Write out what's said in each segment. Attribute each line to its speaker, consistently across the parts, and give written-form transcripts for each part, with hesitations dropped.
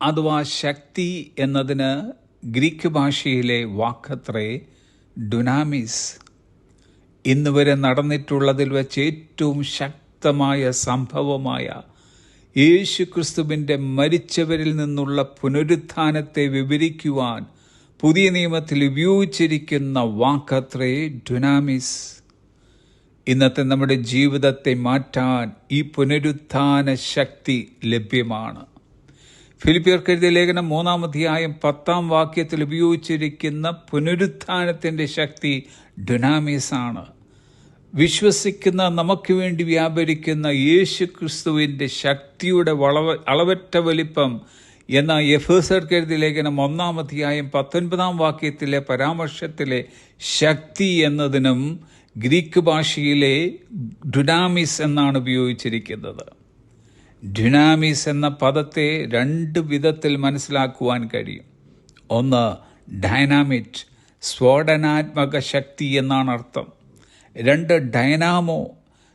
Speaker 1: അഥവാ ശക്തി എന്നതിന് ഗ്രീക്ക് ഭാഷയിലെ വാക്കത്രേ ഡുനാമിസ്. ഇന്ന് വരെ നടന്നിട്ടുള്ളതിൽ വെച്ച് ഏറ്റവും ശക്തമായ സംഭവമായ യേശുക്രിസ്തുവിൻ്റെ മരിച്ചവരിൽ നിന്നുള്ള പുനരുത്ഥാനത്തെ വിവരിക്കുവാൻ പുതിയ നിയമത്തിൽ ഉപയോഗിച്ചിരിക്കുന്ന വാക്കത്രേ ഡുനാമിസ്. ഇന്നത്തെ നമ്മുടെ ജീവിതത്തെ മാറ്റാൻ ഈ പുനരുത്ഥാന ശക്തി ലഭ്യമാണ്. ഫിലിപ്പിയർക്ക് എഴുതിയ ലേഖനം 3-ാം അധ്യായം 10-ാം വാക്യത്തിൽ ഉപയോഗിച്ചിരിക്കുന്ന പുനരുത്ഥാനത്തിൻ്റെ ശക്തി ഡുനാമിസ് ആണ്. വിശ്വസിക്കുന്ന നമുക്ക് വേണ്ടി വ്യാപരിക്കുന്ന യേശു ക്രിസ്തുവിൻ്റെ ശക്തിയുടെ അളവറ്റ വലിപ്പം എന്ന എഫേസ്യർക്ക് എഴുതിയ ലേഖനം 1-ാം അധ്യായം 19-ാം വാക്യത്തിലെ പരാമർശത്തിലെ ശക്തി എന്നതിനും ഗ്രീക്ക് ഭാഷയിലെ ഡുനാമിസ് എന്നാണ് ഉപയോഗിച്ചിരിക്കുന്നത്. ഡുനാമിസ് എന്ന പദത്തെ 2 വിധത്തിൽ മനസ്സിലാക്കുവാൻ കഴിയും. ഒന്ന്, ഡൈനാമിറ്റ്, സ്ഫോടനാത്മക ശക്തി എന്നാണ് അർത്ഥം. 2, ഡൈനാമോ,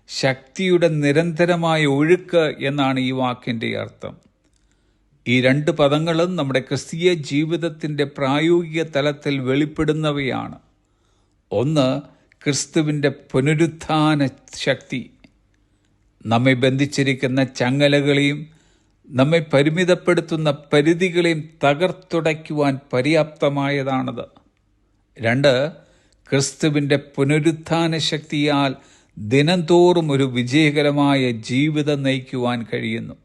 Speaker 1: ശക്തിയുടെ നിരന്തരമായ ഒഴുക്ക് എന്നാണ് ഈ വാക്കിൻ്റെ അർത്ഥം. ഈ 2 പദങ്ങളും നമ്മുടെ ക്രിസ്തീയ ജീവിതത്തിൻ്റെ പ്രായോഗിക തലത്തിൽ വെളിപ്പെടുന്നവയാണ്. ഒന്ന്, ക്രിസ്തുവിൻ്റെ പുനരുത്ഥാന ശക്തി. നമ്മെ ബന്ധിച്ചിരിക്കുന്ന ചങ്ങലകളെയും നമ്മെ പരിമിതപ്പെടുത്തുന്ന പരിധികളെയും തകർത്തുടയ്ക്കുവാൻ പര്യാപ്തമായതാണത്. 2, ക്രിസ്തുവിൻ്റെ പുനരുത്ഥാന ശക്തിയാൽ ദിനംതോറും ഒരു വിജയകരമായ ജീവിതം നയിക്കുവാൻ കഴിയുന്നു.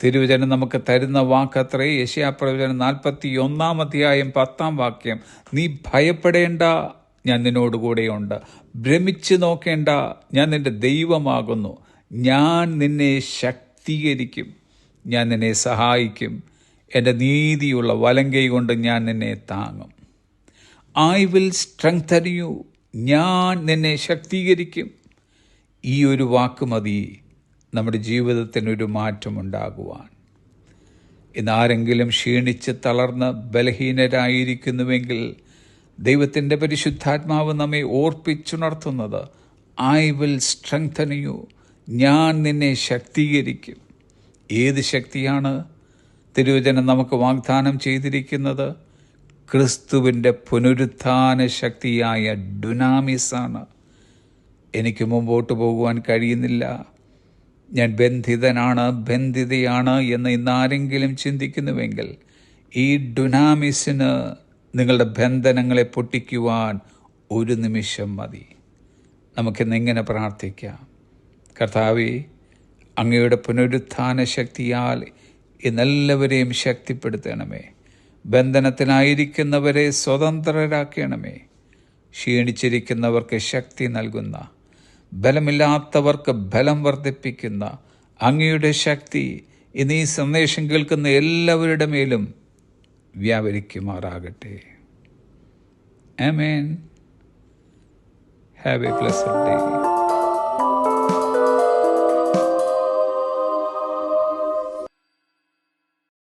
Speaker 1: തിരുവചനം നമുക്ക് തരുന്ന വാക്കത്രേ യെശയ്യാപ്രവചനം 41-ാം അധ്യായം 10-ാം വാക്യം. നീ ഭയപ്പെടേണ്ട, ഞാൻ നിന്നോടുകൂടെയുണ്ട്. ഭ്രമിച്ചു നോക്കേണ്ട, ഞാൻ നിന്റെ ദൈവമാകുന്നു. ഞാൻ നിന്നെ ശക്തീകരിക്കും, ഞാൻ നിന്നെ സഹായിക്കും. എൻ്റെ നീതിയുള്ള വലങ്കൈ കൊണ്ട് ഞാൻ നിന്നെ താങ്ങും. ഐ വിൽ സ്ട്രെങ്തൻ യു, ഞാൻ നിന്നെ ശക്തീകരിക്കും. ഈ ഒരു വാക്ക് മതി നമ്മുടെ ജീവിതത്തിനൊരു മാറ്റമുണ്ടാകുവാൻ. ഇന്നാരെങ്കിലും ക്ഷീണിച്ച് തളർന്ന് ബലഹീനരായിരിക്കുന്നുവെങ്കിൽ ദൈവത്തിൻ്റെ പരിശുദ്ധാത്മാവ് നമ്മെ ഓർപ്പിച്ചുണർത്തുന്നത് ഐ വിൽ സ്ട്രെങ്തൻ യു, ഞാൻ നിന്നെ ശക്തീകരിക്കും. ഏത് ശക്തിയാണ് തിരുവചനം നമുക്ക് വാഗ്ദാനം ചെയ്തിരിക്കുന്നത്? ക്രിസ്തുവിൻ്റെ പുനരുത്ഥാന ശക്തിയായ ഡുനാമിസാണ്. എനിക്ക് മുമ്പോട്ട് പോകുവാൻ കഴിയുന്നില്ല, ഞാൻ ബന്ധിതനാണ്, ബന്ധിതയാണ് എന്ന് ഇന്നാരെങ്കിലും ചിന്തിക്കുന്നുവെങ്കിൽ ഈ ഡുനാമിസിന് നിങ്ങളുടെ ബന്ധനങ്ങളെ പൊട്ടിക്കുവാൻ ഒരു നിമിഷം മതി. നമുക്കിന്നിങ്ങനെ പ്രാർത്ഥിക്കാം. കർത്താവേ, അങ്ങയുടെ പുനരുത്ഥാന ശക്തിയാൽ ഇന്നെല്ലാവരെയും ശക്തിപ്പെടുത്തണമേ. ബന്ധനത്തിനായിരിക്കുന്നവരെ സ്വതന്ത്രരാക്കണമേ. ക്ഷീണിച്ചിരിക്കുന്നവർക്ക് ശക്തി നൽകുന്ന, ബലമില്ലാത്തവർക്ക് ബലം വർദ്ധിപ്പിക്കുന്ന അങ്ങയുടെ ശക്തി ഇന്ന് ഈ സന്ദേശം കേൾക്കുന്ന എല്ലാവരുടെ മേലും വ്യാപരിക്കുമാറാകട്ടെ. Amen. Have a blessed day.